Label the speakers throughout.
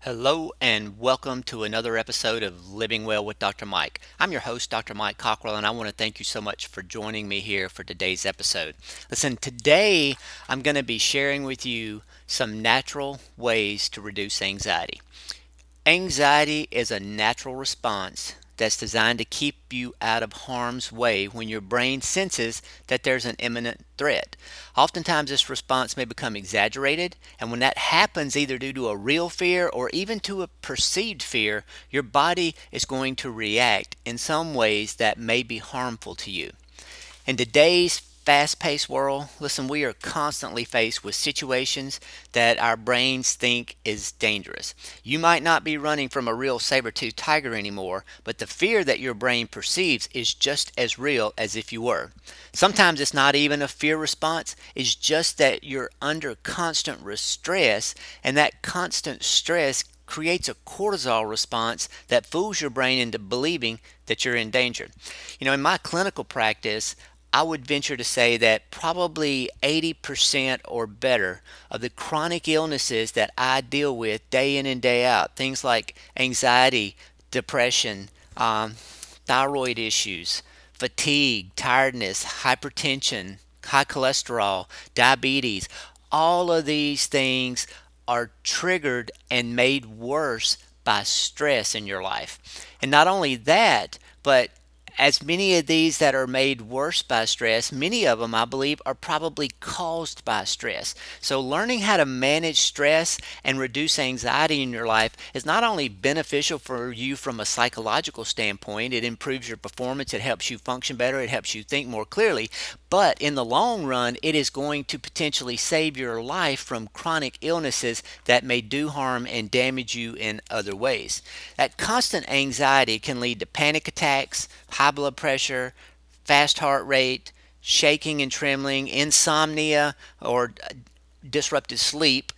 Speaker 1: Hello and welcome to another episode of Living Well with Dr. Mike. I'm your host, Dr. Mike Cockrell, and I want to thank you so much for joining me here for today's episode. Listen, today I'm going to be sharing with you some natural ways to reduce anxiety. Anxiety is a natural response that's designed to keep you out of harm's way when your brain senses that there's an imminent threat. Oftentimes, this response may become exaggerated, and when that happens, either due to a real fear or even to a perceived fear, your body is going to react in some ways that may be harmful to you. In today's fast paced world, listen, we are constantly faced with situations that our brains think is dangerous. You might not be running from a real saber toothed tiger anymore, but the fear that your brain perceives is just as real as if you were. Sometimes it's not even a fear response, it's just that you're under constant stress, and that constant stress creates a cortisol response that fools your brain into believing that you're in danger. In my clinical practice, I would venture to say that probably 80% or better of the chronic illnesses that I deal with day in and day out, things like anxiety, depression, thyroid issues, fatigue, tiredness, hypertension, high cholesterol, diabetes, all of these things are triggered and made worse by stress in your life. And not only that, but as many of these that are made worse by stress, many of them, I believe, are probably caused by stress. So, learning how to manage stress and reduce anxiety in your life is not only beneficial for you from a psychological standpoint, it improves your performance, it helps you function better, it helps you think more clearly, but in the long run, it is going to potentially save your life from chronic illnesses that may do harm and damage you in other ways. That constant anxiety can lead to panic attacks, high blood pressure, fast heart rate, shaking and trembling, insomnia or disrupted sleep,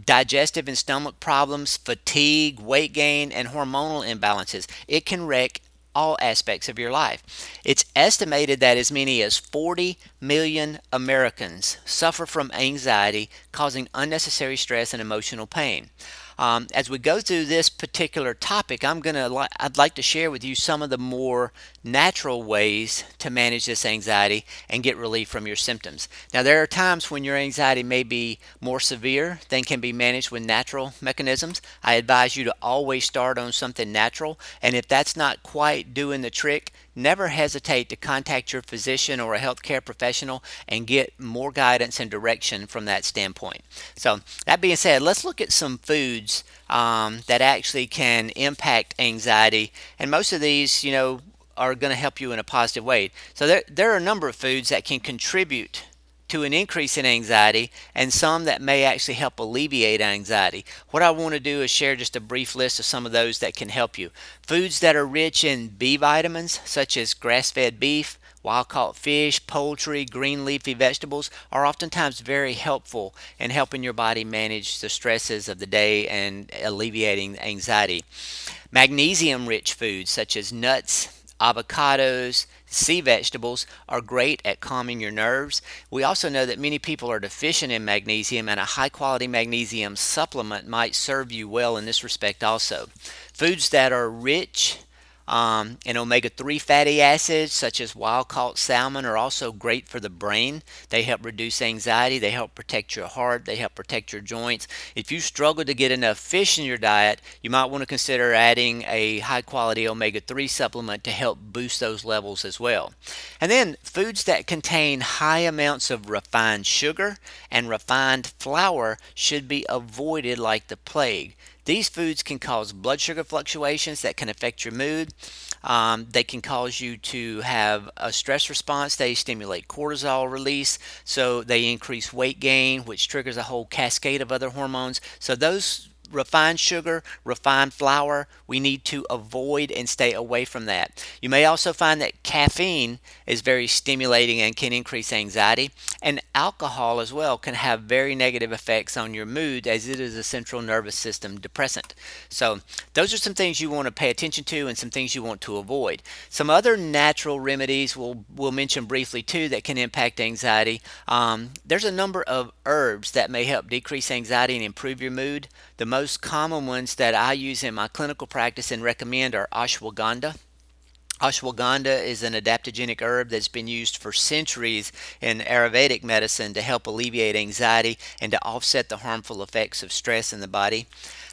Speaker 1: digestive and stomach problems, fatigue, weight gain, and hormonal imbalances. It can wreck all aspects of your life. It's estimated that as many as 40 million Americans suffer from anxiety, causing unnecessary stress and emotional pain. As we go through this particular topic, I'd like to share with you some of the more natural ways to manage this anxiety and get relief from your symptoms. Now, there are times when your anxiety may be more severe than can be managed with natural mechanisms. I advise you to always start on something natural, and if that's not quite doing the trick, never hesitate to contact your physician or a healthcare professional and get more guidance and direction from that standpoint. So, that being said, let's look at some foods that actually can impact anxiety. And most of these, are going to help you in a positive way. So, there are a number of foods that can contribute to an increase in anxiety and some that may actually help alleviate anxiety. What I want to do is share just a brief list of some of those that can help you. Foods that are rich in B vitamins, such as grass-fed beef, wild-caught fish, poultry, green leafy vegetables, are oftentimes very helpful in helping your body manage the stresses of the day and alleviating anxiety. Magnesium-rich foods such as nuts, avocados, sea vegetables are great at calming your nerves. We also know that many people are deficient in magnesium, and a high quality magnesium supplement might serve you well in this respect also. Foods that are rich and omega-3 fatty acids, such as wild-caught salmon, are also great for the brain. They help reduce anxiety. They help protect your heart. They help protect your joints. If you struggle to get enough fish in your diet, you might want to consider adding a high-quality omega-3 supplement to help boost those levels as well. And then foods that contain high amounts of refined sugar and refined flour should be avoided like the plague. These foods can cause blood sugar fluctuations that can affect your mood. They can cause you to have a stress response. They stimulate cortisol release, so they increase weight gain, which triggers a whole cascade of other hormones. So those refined sugar, refined flour, we need to avoid and stay away from that. You may also find that caffeine is very stimulating and can increase anxiety, and alcohol as well can have very negative effects on your mood as it is a central nervous system depressant. So those are some things you want to pay attention to and some things you want to avoid. Some other natural remedies we'll mention briefly too that can impact anxiety. There's a number of herbs that may help decrease anxiety and improve your mood. The most most common ones that I use in my clinical practice and recommend are ashwagandha. Ashwagandha is an adaptogenic herb that's been used for centuries in Ayurvedic medicine to help alleviate anxiety and to offset the harmful effects of stress in the body.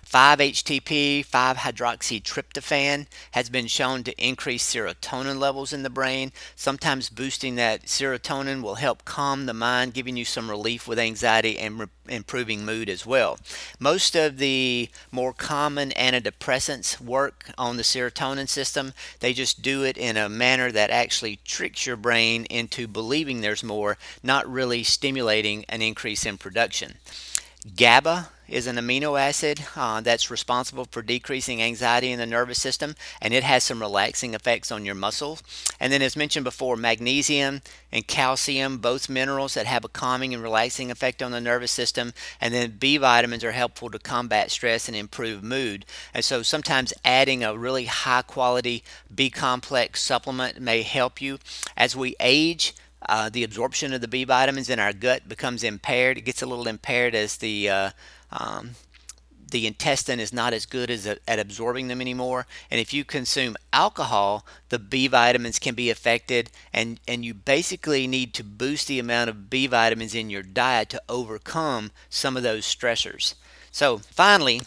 Speaker 1: 5-HTP, 5-hydroxytryptophan, has been shown to increase serotonin levels in the brain. Sometimes boosting that serotonin will help calm the mind, giving you some relief with anxiety and improving mood as well. Most of the more common antidepressants work on the serotonin system. They just do it in a manner that actually tricks your brain into believing there's more, not really stimulating an increase in production. GABA is an amino acid that's responsible for decreasing anxiety in the nervous system, and it has some relaxing effects on your muscles. And then, as mentioned before, magnesium and calcium, both minerals that have a calming and relaxing effect on the nervous system. And then B vitamins are helpful to combat stress and improve mood. And so sometimes adding a really high quality B complex supplement may help you. As we age, the absorption of the B vitamins in our gut becomes impaired. It gets a little impaired as um, the intestine is not as good as at absorbing them anymore. And if you consume alcohol, the B vitamins can be affected, and you basically need to boost the amount of B vitamins in your diet to overcome some of those stressors. So finally,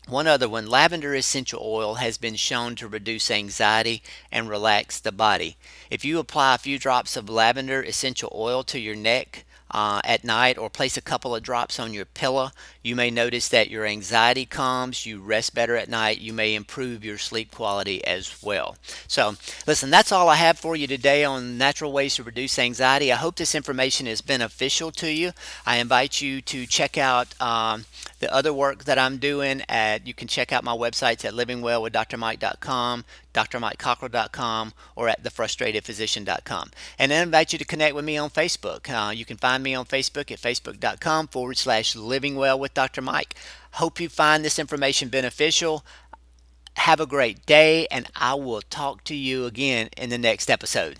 Speaker 1: one other one, lavender essential oil has been shown to reduce anxiety and relax the body. If you apply a few drops of lavender essential oil to your neck at night, or place a couple of drops on your pillow, you may notice that your anxiety calms, you rest better at night, you may improve your sleep quality as well. So, listen, that's all I have for you today on natural ways to reduce anxiety. I hope this information is beneficial to you. I invite you to check out the other work that I'm doing you can check out my websites at livingwellwithdrmike.com, drmikecockrell.com, or at thefrustratedphysician.com. And I invite you to connect with me on Facebook. You can find me on Facebook at facebook.com/livingwellwithdrmike. Dr. Mike. Hope you find this information beneficial. Have a great day, and I will talk to you again in the next episode.